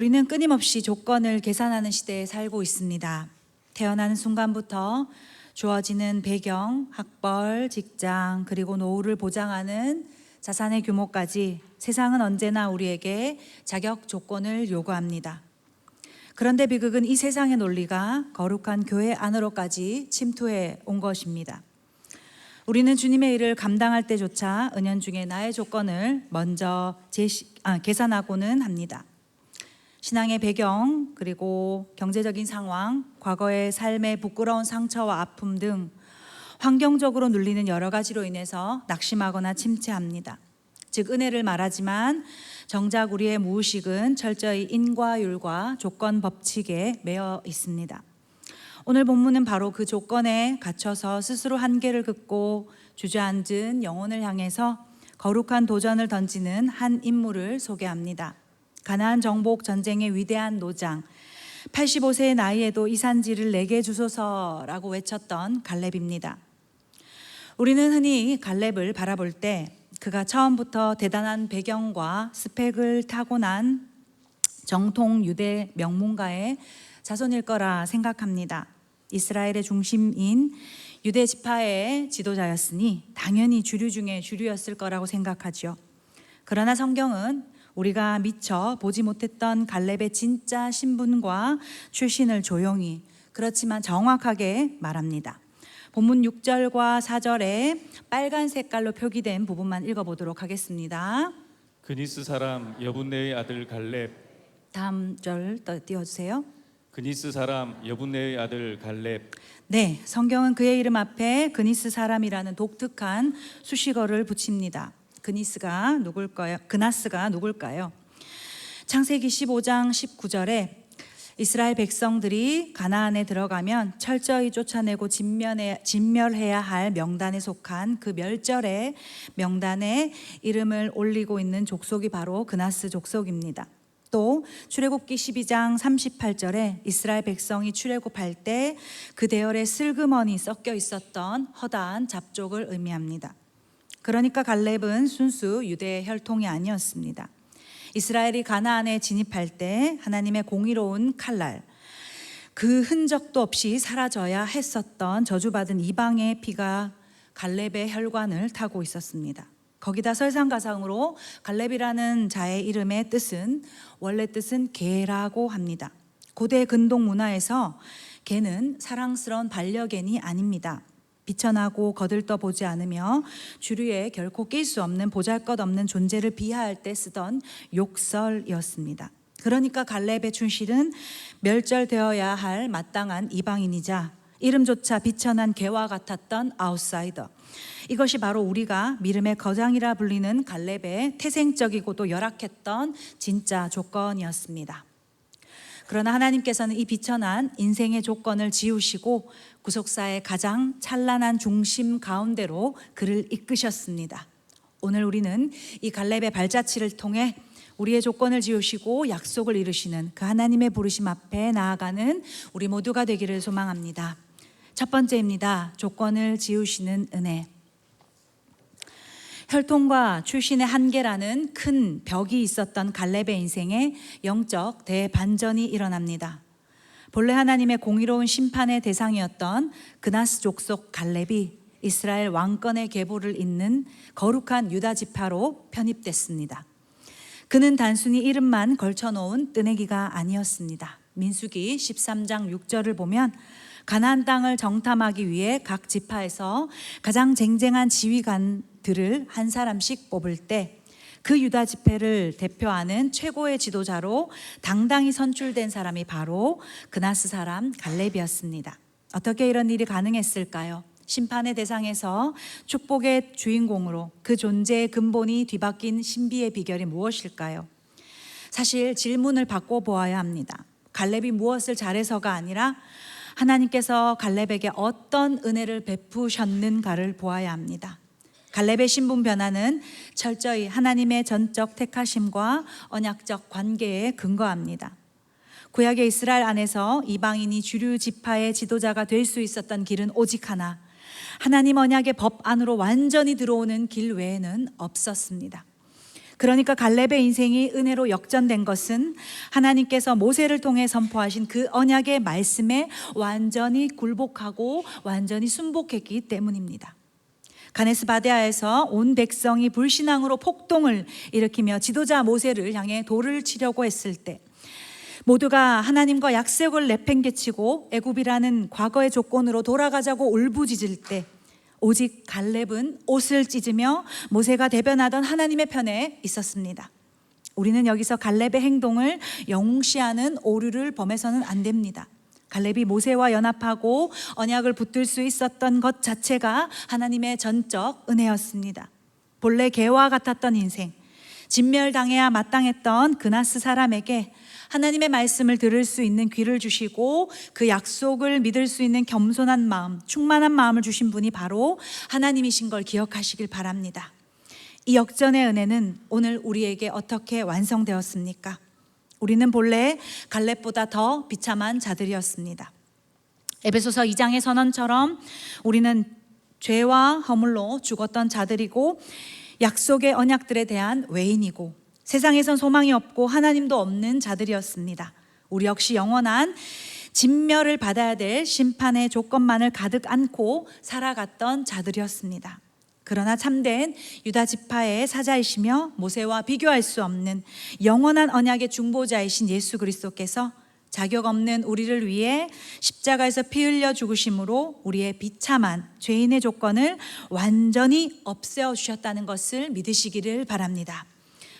우리는 끊임없이 조건을 계산하는 시대에 살고 있습니다. 태어나는 순간부터 주어지는 배경, 학벌, 직장, 그리고 노후를 보장하는 자산의 규모까지 세상은 언제나 우리에게 자격 조건을 요구합니다. 그런데 비극은 이 세상의 논리가 거룩한 교회 안으로까지 침투해 온 것입니다. 우리는 주님의 일을 감당할 때조차 은연중에 나의 조건을 먼저 계산하고는 합니다. 신앙의 배경, 그리고 경제적인 상황, 과거의 삶의 부끄러운 상처와 아픔 등 환경적으로 눌리는 여러 가지로 인해서 낙심하거나 침체합니다. 즉 은혜를 말하지만 정작 우리의 무의식은 철저히 인과율과 조건 법칙에 매여 있습니다. 오늘 본문은 바로 그 조건에 갇혀서 스스로 한계를 긋고 주저앉은 영혼을 향해서 거룩한 도전을 던지는 한 인물을 소개합니다. 가나안 정복 전쟁의 위대한 노장, 85세의 나이에도 이 산지를 내게 주소서라고 외쳤던 갈렙입니다. 우리는 흔히 갈렙을 바라볼 때 그가 처음부터 대단한 배경과 스펙을 타고난 정통 유대 명문가의 자손일 거라 생각합니다. 이스라엘의 중심인 유대 지파의 지도자였으니 당연히 주류 중에 주류였을 거라고 생각하죠. 그러나 성경은 우리가 미처 보지 못했던 갈렙의 진짜 신분과 출신을 조용히 그렇지만 정확하게 말합니다. 본문 6절과 4절에 빨간 색깔로 표기된 부분만 읽어보도록 하겠습니다. 그니스 사람 여분네의 아들 갈렙. 다음 절 띄워주세요. 그니스 사람 여분네의 아들 갈렙. 네, 성경은 그의 이름 앞에 그니스 사람이라는 독특한 수식어를 붙입니다. 그나스가 누굴까요? 창세기 15장 19절에 이스라엘 백성들이 가나안에 들어가면 철저히 쫓아내고 진멸해야 할 명단에 속한 그 멸절의 명단에 이름을 올리고 있는 족속이 바로 그나스 족속입니다. 또 출애굽기 12장 38절에 이스라엘 백성이 출애굽할 때 그 대열에 슬그머니 섞여 있었던 허다한 잡족을 의미합니다. 그러니까 갈렙은 순수 유대의 혈통이 아니었습니다. 이스라엘이 가나안에 진입할 때 하나님의 공의로운 칼날, 그 흔적도 없이 사라져야 했었던 저주받은 이방의 피가 갈렙의 혈관을 타고 있었습니다. 거기다 설상가상으로 갈렙이라는 자의 이름의 원래 뜻은 개라고 합니다. 고대 근동 문화에서 개는 사랑스러운 반려견이 아닙니다. 비천하고 거들떠보지 않으며 주류에 결코 낄 수 없는 보잘것없는 존재를 비하할 때 쓰던 욕설이었습니다. 그러니까 갈렙의 출신은 멸절되어야 할 마땅한 이방인이자 이름조차 비천한 개와 같았던 아웃사이더. 이것이 바로 우리가 미름의 거장이라 불리는 갈렙의 태생적이고도 열악했던 진짜 조건이었습니다. 그러나 하나님께서는 이 비천한 인생의 조건을 지우시고 구속사의 가장 찬란한 중심 가운데로 그를 이끄셨습니다. 오늘 우리는 이 갈렙의 발자취를 통해 우리의 조건을 지우시고 약속을 이루시는 그 하나님의 부르심 앞에 나아가는 우리 모두가 되기를 소망합니다. 첫 번째입니다. 조건을 지우시는 은혜. 혈통과 출신의 한계라는 큰 벽이 있었던 갈렙의 인생에 영적 대반전이 일어납니다. 본래 하나님의 공의로운 심판의 대상이었던 그나스 족속 갈렙이 이스라엘 왕권의 계보를 잇는 거룩한 유다 지파로 편입됐습니다. 그는 단순히 이름만 걸쳐놓은 뜨내기가 아니었습니다. 민수기 13장 6절을 보면 가나안 땅을 정탐하기 위해 각 지파에서 가장 쟁쟁한 지휘관들을 한 사람씩 뽑을 때 그 유다 지파를 대표하는 최고의 지도자로 당당히 선출된 사람이 바로 그나스 사람 갈렙이었습니다. 어떻게 이런 일이 가능했을까요? 심판의 대상에서 축복의 주인공으로 그 존재의 근본이 뒤바뀐 신비의 비결이 무엇일까요? 사실 질문을 바꿔보아야 합니다. 갈렙이 무엇을 잘해서가 아니라 하나님께서 갈렙에게 어떤 은혜를 베푸셨는가를 보아야 합니다. 갈렙의 신분 변화는 철저히 하나님의 전적 택하심과 언약적 관계에 근거합니다. 구약의 이스라엘 안에서 이방인이 주류 지파의 지도자가 될 수 있었던 길은 오직 하나, 하나님 언약의 법 안으로 완전히 들어오는 길 외에는 없었습니다. 그러니까 갈렙의 인생이 은혜로 역전된 것은 하나님께서 모세를 통해 선포하신 그 언약의 말씀에 완전히 굴복하고 완전히 순복했기 때문입니다. 가네스 바데아에서 온 백성이 불신앙으로 폭동을 일으키며 지도자 모세를 향해 돌을 치려고 했을 때, 모두가 하나님과 약속을 내팽개치고 애굽이라는 과거의 조건으로 돌아가자고 울부짖을 때, 오직 갈렙은 옷을 찢으며 모세가 대변하던 하나님의 편에 있었습니다. 우리는 여기서 갈렙의 행동을 영웅시하는 오류를 범해서는 안 됩니다. 갈렙이 모세와 연합하고 언약을 붙들 수 있었던 것 자체가 하나님의 전적 은혜였습니다. 본래 개와 같았던 인생, 진멸당해야 마땅했던 그나스 사람에게 하나님의 말씀을 들을 수 있는 귀를 주시고 그 약속을 믿을 수 있는 겸손한 마음, 충만한 마음을 주신 분이 바로 하나님이신 걸 기억하시길 바랍니다. 이 역전의 은혜는 오늘 우리에게 어떻게 완성되었습니까? 우리는 본래 갈렙보다 더 비참한 자들이었습니다. 에베소서 2장의 선언처럼 우리는 죄와 허물로 죽었던 자들이고 약속의 언약들에 대한 외인이고 세상에선 소망이 없고 하나님도 없는 자들이었습니다. 우리 역시 영원한 진멸을 받아야 될 심판의 조건만을 가득 안고 살아갔던 자들이었습니다. 그러나 참된 유다 지파의 사자이시며 모세와 비교할 수 없는 영원한 언약의 중보자이신 예수 그리스도께서 자격 없는 우리를 위해 십자가에서 피 흘려 죽으심으로 우리의 비참한 죄인의 조건을 완전히 없애어 주셨다는 것을 믿으시기를 바랍니다.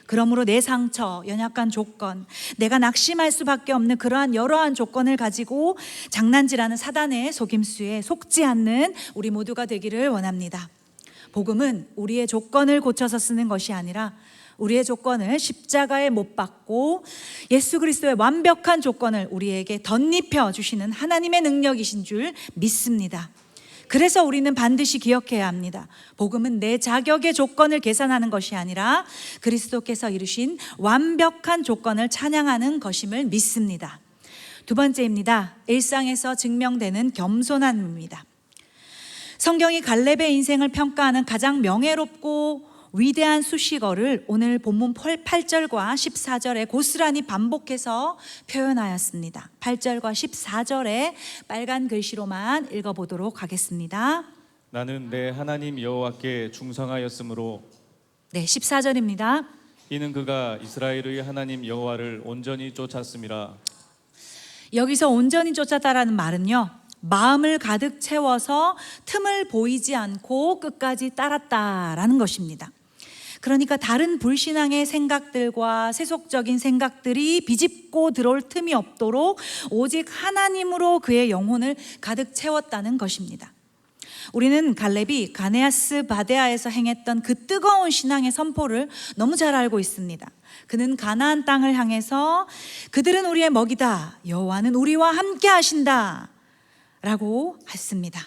그러므로 내 상처, 연약한 조건, 내가 낙심할 수밖에 없는 그러한 여러한 조건을 가지고 장난질하는 사단의 속임수에 속지 않는 우리 모두가 되기를 원합니다. 복음은 우리의 조건을 고쳐서 쓰는 것이 아니라 우리의 조건을 십자가에 못 박고 예수 그리스도의 완벽한 조건을 우리에게 덧입혀 주시는 하나님의 능력이신 줄 믿습니다. 그래서 우리는 반드시 기억해야 합니다. 복음은 내 자격의 조건을 계산하는 것이 아니라 그리스도께서 이루신 완벽한 조건을 찬양하는 것임을 믿습니다. 두 번째입니다. 일상에서 증명되는 겸손함입니다. 성경이 갈렙의 인생을 평가하는 가장 명예롭고 위대한 수식어를 오늘 본문 8절과 14절에 고스란히 반복해서 표현하였습니다. 8절과 14절에 빨간 글씨로만 읽어보도록 하겠습니다. 나는 내 하나님 여호와께 충성하였으므로. 네, 14절입니다. 이는 그가 이스라엘의 하나님 여호와를 온전히 쫓았음이라. 여기서 온전히 쫓았다라는 말은요, 마음을 가득 채워서 틈을 보이지 않고 끝까지 따랐다라는 것입니다. 그러니까 다른 불신앙의 생각들과 세속적인 생각들이 비집고 들어올 틈이 없도록 오직 하나님으로 그의 영혼을 가득 채웠다는 것입니다. 우리는 갈렙이 가네아스 바데아에서 행했던 그 뜨거운 신앙의 선포를 너무 잘 알고 있습니다. 그는 가나안 땅을 향해서 그들은 우리의 먹이다, 여호와는 우리와 함께 하신다 라고 했습니다.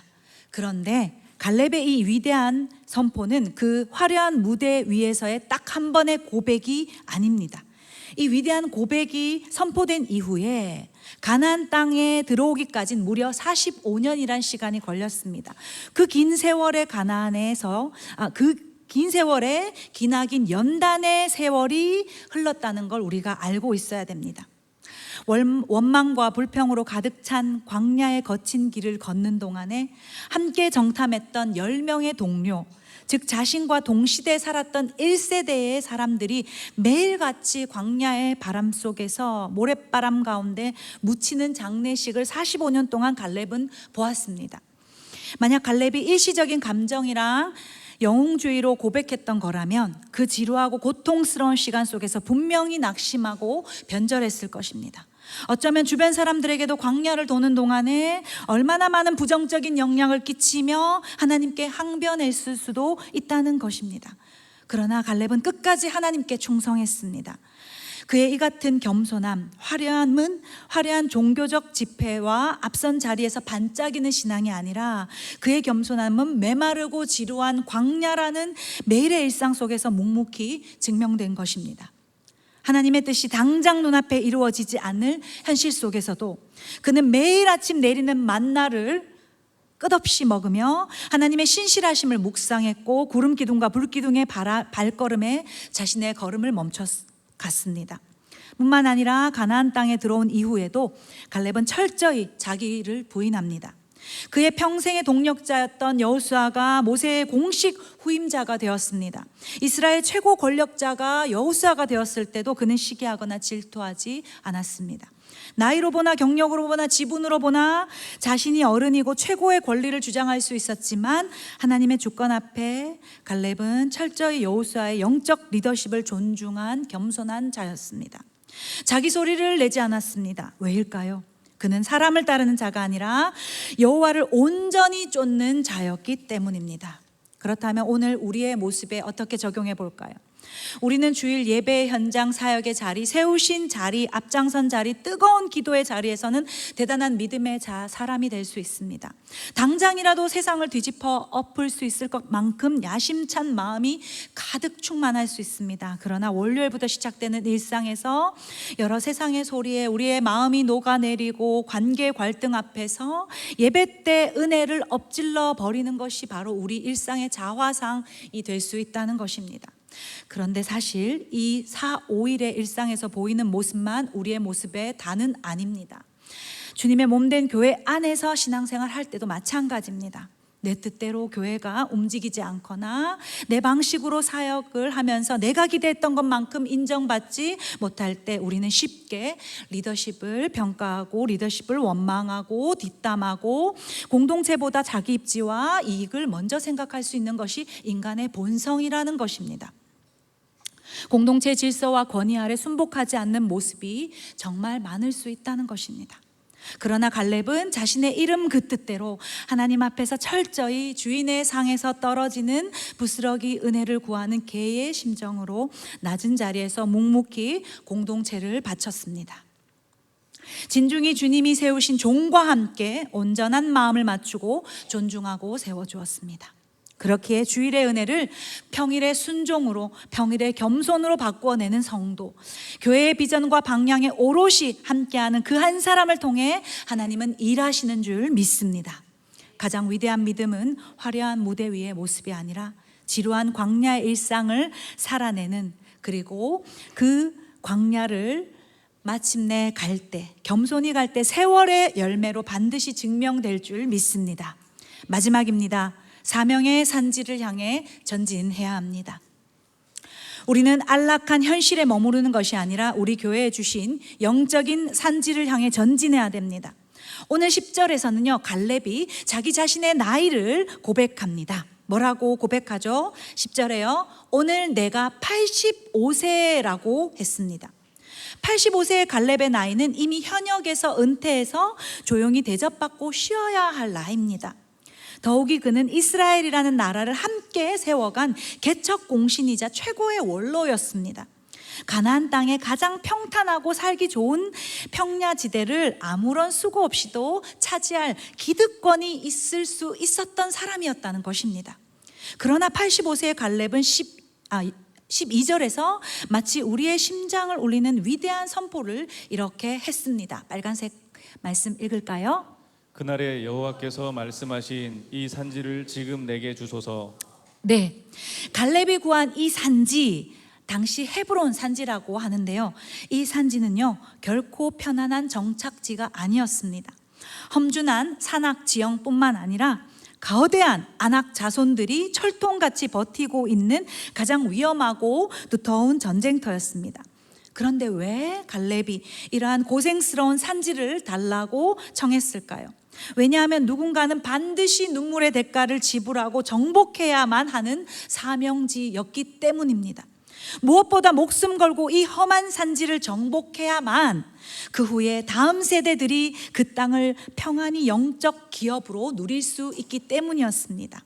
그런데 갈렙의 이 위대한 선포는 그 화려한 무대 위에서의 딱 한 번의 고백이 아닙니다. 이 위대한 고백이 선포된 이후에 가나안 땅에 들어오기까지는 무려 45년이란 시간이 걸렸습니다. 그 긴 세월의 가나안에서 그 긴 세월에 기나긴 연단의 세월이 흘렀다는 걸 우리가 알고 있어야 됩니다. 원망과 불평으로 가득 찬 광야의 거친 길을 걷는 동안에 함께 정탐했던 10명의 동료, 즉 자신과 동시대에 살았던 1세대의 사람들이 매일같이 광야의 바람 속에서 모래바람 가운데 묻히는 장례식을 45년 동안 갈렙은 보았습니다. 만약 갈렙이 일시적인 감정이랑 영웅주의로 고백했던 거라면 그 지루하고 고통스러운 시간 속에서 분명히 낙심하고 변절했을 것입니다. 어쩌면 주변 사람들에게도 광야를 도는 동안에 얼마나 많은 부정적인 영향을 끼치며 하나님께 항변했을 수도 있다는 것입니다. 그러나 갈렙은 끝까지 하나님께 충성했습니다. 그의 이 같은 겸손함, 화려한 종교적 집회와 앞선 자리에서 반짝이는 신앙이 아니라 그의 겸손함은 메마르고 지루한 광야라는 매일의 일상 속에서 묵묵히 증명된 것입니다. 하나님의 뜻이 당장 눈앞에 이루어지지 않을 현실 속에서도 그는 매일 아침 내리는 만나를 끝없이 먹으며 하나님의 신실하심을 묵상했고 구름 기둥과 불 기둥의 발걸음에 자신의 걸음을 멈춰갔습니다. 뿐만 아니라 가나안 땅에 들어온 이후에도 갈렙은 철저히 자기를 부인합니다. 그의 평생의 동력자였던 여호수아가 모세의 공식 후임자가 되었습니다. 이스라엘 최고 권력자가 여호수아가 되었을 때도 그는 시기하거나 질투하지 않았습니다. 나이로 보나 경력으로 보나 지분으로 보나 자신이 어른이고 최고의 권리를 주장할 수 있었지만 하나님의 주권 앞에 갈렙은 철저히 여호수아의 영적 리더십을 존중한 겸손한 자였습니다. 자기 소리를 내지 않았습니다. 왜일까요? 그는 사람을 따르는 자가 아니라 여호와를 온전히 쫓는 자였기 때문입니다. 그렇다면 오늘 우리의 모습에 어떻게 적용해 볼까요? 우리는 주일 예배 현장 사역의 자리, 세우신 자리, 앞장선 자리, 뜨거운 기도의 자리에서는 대단한 믿음의 사람이 될 수 있습니다. 당장이라도 세상을 뒤집어 엎을 수 있을 것만큼 야심찬 마음이 가득 충만할 수 있습니다. 그러나 월요일부터 시작되는 일상에서 여러 세상의 소리에 우리의 마음이 녹아내리고 관계 갈등 앞에서 예배 때 은혜를 엎질러 버리는 것이 바로 우리 일상의 자화상이 될 수 있다는 것입니다. 그런데 사실 이 4-5일의 일상에서 보이는 모습만 우리의 모습의 다는 아닙니다. 주님의 몸된 교회 안에서 신앙생활 할 때도 마찬가지입니다. 내 뜻대로 교회가 움직이지 않거나 내 방식으로 사역을 하면서 내가 기대했던 것만큼 인정받지 못할 때 우리는 쉽게 리더십을 평가하고 리더십을 원망하고 뒷담하고 공동체보다 자기 입지와 이익을 먼저 생각할 수 있는 것이 인간의 본성이라는 것입니다. 공동체 질서와 권위 아래 순복하지 않는 모습이 정말 많을 수 있다는 것입니다. 그러나 갈렙은 자신의 이름 그 뜻대로 하나님 앞에서 철저히 주인의 상에서 떨어지는 부스러기 은혜를 구하는 개의 심정으로 낮은 자리에서 묵묵히 공동체를 바쳤습니다. 진중히 주님이 세우신 종과 함께 온전한 마음을 맞추고 존중하고 세워주었습니다. 그렇기에 주일의 은혜를 평일의 순종으로, 평일의 겸손으로 바꾸어내는 성도, 교회의 비전과 방향에 오롯이 함께하는 그 한 사람을 통해 하나님은 일하시는 줄 믿습니다. 가장 위대한 믿음은 화려한 무대 위의 모습이 아니라 지루한 광야의 일상을 살아내는, 그리고 그 광야를 마침내 갈 때, 겸손히 갈 때 세월의 열매로 반드시 증명될 줄 믿습니다. 마지막입니다. 사명의 산지를 향해 전진해야 합니다. 우리는 안락한 현실에 머무르는 것이 아니라 우리 교회에 주신 영적인 산지를 향해 전진해야 됩니다. 오늘 10절에서는요, 갈렙이 자기 자신의 나이를 고백합니다. 뭐라고 고백하죠? 10절에요, 오늘 내가 85세라고 했습니다. 85세의 갈렙의 나이는 이미 현역에서 은퇴해서 조용히 대접받고 쉬어야 할 나이입니다. 더욱이 그는 이스라엘이라는 나라를 함께 세워간 개척 공신이자 최고의 원로였습니다. 가나안 땅의 가장 평탄하고 살기 좋은 평야지대를 아무런 수고 없이도 차지할 기득권이 있을 수 있었던 사람이었다는 것입니다. 그러나 85세의 갈렙은 12절에서 마치 우리의 심장을 울리는 위대한 선포를 이렇게 했습니다. 빨간색 말씀 읽을까요? 그날에 여호와께서 말씀하신 이 산지를 지금 내게 주소서. 네, 갈렙이 구한 이 산지, 당시 헤브론 산지라고 하는데요, 이 산지는요 결코 편안한 정착지가 아니었습니다. 험준한 산악 지형뿐만 아니라 거대한 아낙 자손들이 철통같이 버티고 있는 가장 위험하고 두터운 전쟁터였습니다. 그런데 왜 갈렙이 이러한 고생스러운 산지를 달라고 청했을까요? 왜냐하면 누군가는 반드시 눈물의 대가를 지불하고 정복해야만 하는 사명지였기 때문입니다. 무엇보다 목숨 걸고 이 험한 산지를 정복해야만 그 후에 다음 세대들이 그 땅을 평안히 영적 기업으로 누릴 수 있기 때문이었습니다.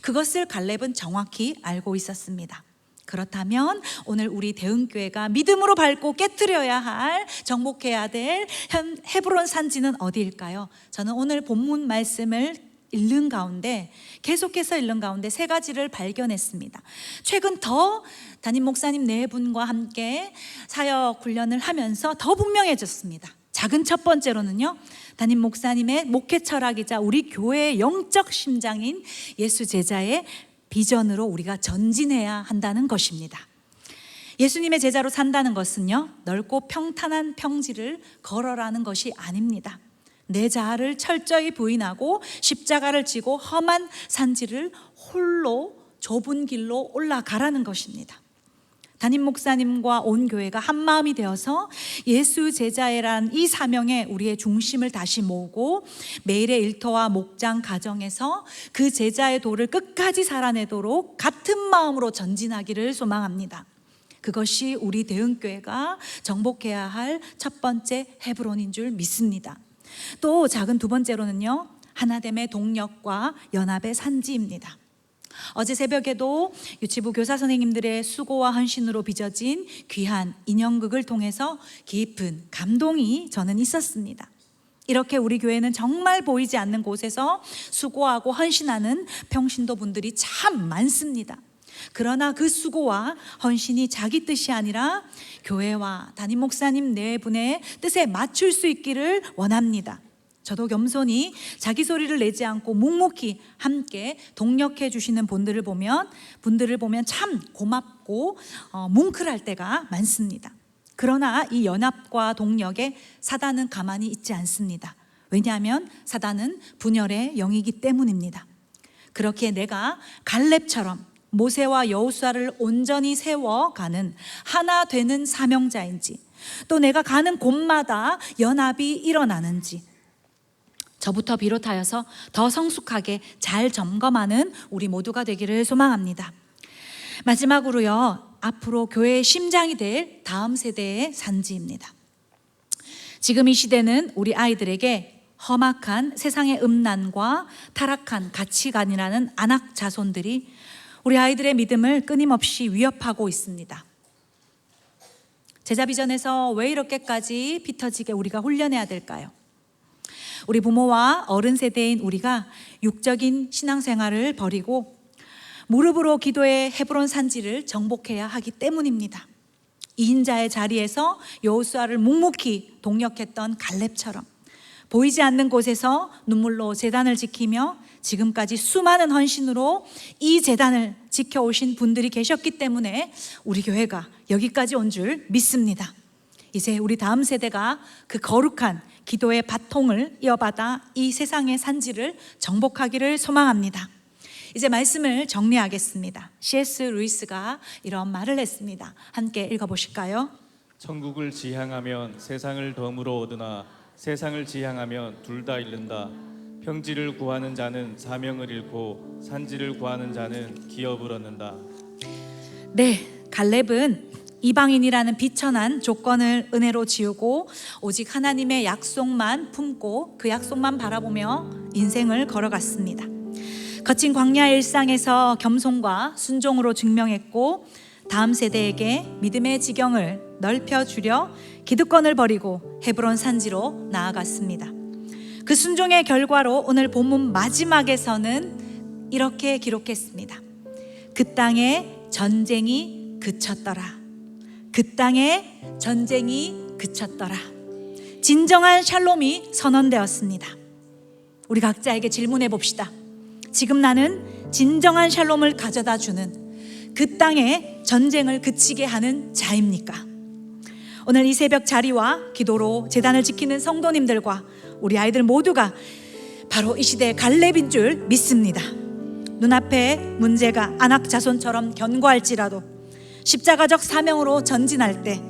그것을 갈렙은 정확히 알고 있었습니다. 그렇다면 오늘 우리 대흥교회가 믿음으로 밟고 깨트려야 할, 정복해야 될 헤브론 산지는 어디일까요? 저는 오늘 본문 말씀을 읽는 가운데, 계속해서 읽는 가운데 세 가지를 발견했습니다. 최근 더 담임 목사님 네 분과 함께 사역 훈련을 하면서 더 분명해졌습니다. 작은 첫 번째로는요, 담임 목사님의 목회 철학이자 우리 교회의 영적 심장인 예수 제자의 비전으로 우리가 전진해야 한다는 것입니다. 예수님의 제자로 산다는 것은요, 넓고 평탄한 평지를 걸어라는 것이 아닙니다. 내 자아를 철저히 부인하고 십자가를 지고 험한 산지를 홀로 좁은 길로 올라가라는 것입니다. 담임 목사님과 온 교회가 한 마음이 되어서 예수 제자애란 이 사명에 우리의 중심을 다시 모으고 매일의 일터와 목장 가정에서 그 제자의 도를 끝까지 살아내도록 같은 마음으로 전진하기를 소망합니다. 그것이 우리 대흥교회가 정복해야 할 첫 번째 헤브론인 줄 믿습니다. 또 작은 두 번째로는요, 하나됨의 동력과 연합의 산지입니다. 어제 새벽에도 유치부 교사 선생님들의 수고와 헌신으로 빚어진 귀한 인형극을 통해서 깊은 감동이 저는 있었습니다. 이렇게 우리 교회는 정말 보이지 않는 곳에서 수고하고 헌신하는 평신도 분들이 참 많습니다. 그러나 그 수고와 헌신이 자기 뜻이 아니라 교회와 담임 목사님 네 분의 뜻에 맞출 수 있기를 원합니다. 저도 겸손히 자기 소리를 내지 않고 묵묵히 함께 동력해 주시는 분들을 보면 참 고맙고 뭉클할 때가 많습니다. 그러나 이 연합과 동력에 사단은 가만히 있지 않습니다. 왜냐하면 사단은 분열의 영이기 때문입니다. 그렇게 내가 갈렙처럼 모세와 여호수아를 온전히 세워가는 하나 되는 사명자인지, 또 내가 가는 곳마다 연합이 일어나는지 저부터 비롯하여서 더 성숙하게 잘 점검하는 우리 모두가 되기를 소망합니다. 마지막으로요, 앞으로 교회의 심장이 될 다음 세대의 산지입니다. 지금 이 시대는 우리 아이들에게 험악한 세상의 음란과 타락한 가치관이라는 안악 자손들이 우리 아이들의 믿음을 끊임없이 위협하고 있습니다. 제자 비전에서 왜 이렇게까지 피 터지게 우리가 훈련해야 될까요? 우리 부모와 어른 세대인 우리가 육적인 신앙생활을 버리고 무릎으로 기도의 헤브론 산지를 정복해야 하기 때문입니다. 2인자의 자리에서 여호수아를 묵묵히 동력했던 갈렙처럼 보이지 않는 곳에서 눈물로 제단을 지키며 지금까지 수많은 헌신으로 이 제단을 지켜오신 분들이 계셨기 때문에 우리 교회가 여기까지 온 줄 믿습니다. 이제 우리 다음 세대가 그 거룩한 기도의 바통을 이어받아 이 세상의 산지를 정복하기를 소망합니다. 이제 말씀을 정리하겠습니다. C.S. 루이스가 이런 말을 했습니다. 함께 읽어보실까요? 천국을 지향하면 세상을 덤으로 얻으나 세상을 지향하면 둘 다 잃는다. 평지를 구하는 자는 사명을 잃고 산지를 구하는 자는 기업을 얻는다. 네, 갈렙은 이방인이라는 비천한 조건을 은혜로 지우고 오직 하나님의 약속만 품고 그 약속만 바라보며 인생을 걸어갔습니다. 거친 광야의 일상에서 겸손과 순종으로 증명했고 다음 세대에게 믿음의 지경을 넓혀주려 기득권을 버리고 헤브론 산지로 나아갔습니다. 그 순종의 결과로 오늘 본문 마지막에서는 이렇게 기록했습니다. 그 땅에 전쟁이 그쳤더라. 그 땅에 전쟁이 그쳤더라. 진정한 샬롬이 선언되었습니다. 우리 각자에게 질문해 봅시다. 지금 나는 진정한 샬롬을 가져다 주는 그 땅에 전쟁을 그치게 하는 자입니까? 오늘 이 새벽 자리와 기도로 제단을 지키는 성도님들과 우리 아이들 모두가 바로 이 시대의 갈렙인 줄 믿습니다. 눈앞에 문제가 안악 자손처럼 견고할지라도 십자가적 사명으로 전진할 때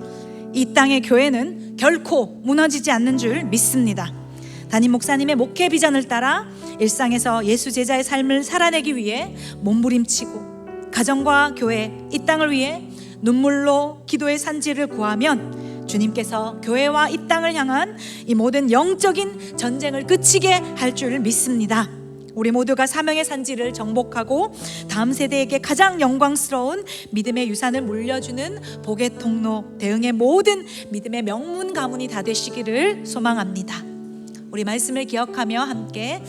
이 땅의 교회는 결코 무너지지 않는 줄 믿습니다. 담임 목사님의 목회 비전을 따라 일상에서 예수 제자의 삶을 살아내기 위해 몸부림치고 가정과 교회, 이 땅을 위해 눈물로 기도의 산지를 구하면 주님께서 교회와 이 땅을 향한 이 모든 영적인 전쟁을 그치게 할 줄 믿습니다. 우리 모두가 사명의 산지를 정복하고 다음 세대에게 가장 영광스러운 믿음의 유산을 물려주는 복의 통로, 대흥의 모든 믿음의 명문 가문이 다 되시기를 소망합니다. 우리 말씀을 기억하며 함께